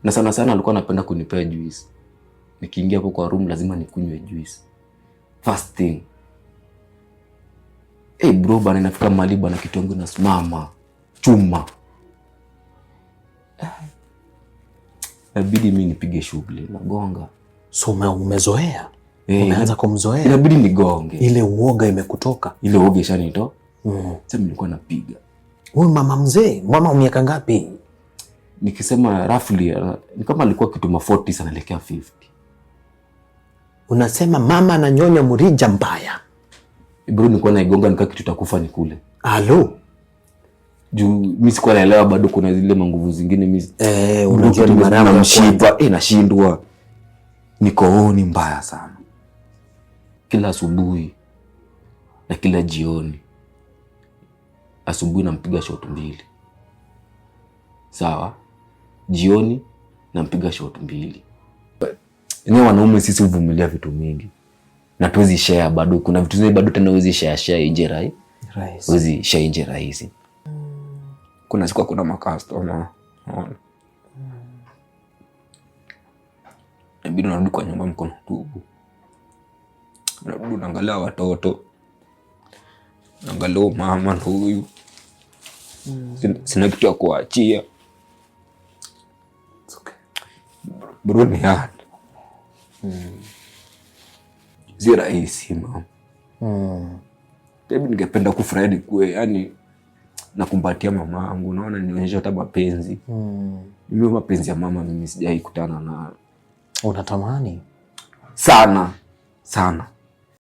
Na sana sana alikuwa anapenda kunipea juice. Nikiingia hapo kwa room lazima nikunywe juice. First thing. Bro bana, inafika mahali bana kitu yangu inasimama. Chuma. Inabidi mimi nipige shughuli, nagonga. So umezoea? Umeanza kumzoea? Inabidi nigonge. Ile uoga imekutoka? Ile uoga ishanitoka. Sasa nilikuwa napiga. Wewe mama mzee, mama miaka ngapi? Nikisema roughly ni kama alikuwa kitu 40 sana elekea 50. Unasema mama ananyonya mrija mbaya. Bro, nilikuwa naigonga nika kitu takufa nikule. Halo. Juu mimi sikuwa naelewa bado kuna zile manguvu zingine mimi. Unajua ni mara ya kwanza nashindwa. Niko ni mbaya sana. Kila asubuhi na kila jioni. Asubuhi nampiga shot 2. Sawa? Jioni nampiga shot 2. Ni wanaume sisi huvumilia vitu mingi. Na tuwezi share bado, kuna vitu zingine bado tena huwezi share nje rahisi. Huwezi share nje rahisi. Kuna siku kuna makastoma. Inabidi narudi kwa nyumba mkono tupu. Narudi naangalia watoto. Naangalia mama na huyu. Sina kitu ya kuachia. Bro ni hard. Si rahisi mama. Hebu ningependa kufurahi kwe, yani nakumbatia mama yangu, naona nionyesha hata mapenzi. Mimi mapenzi ya mama mimi sijai kutana na. Unatamani? Sana.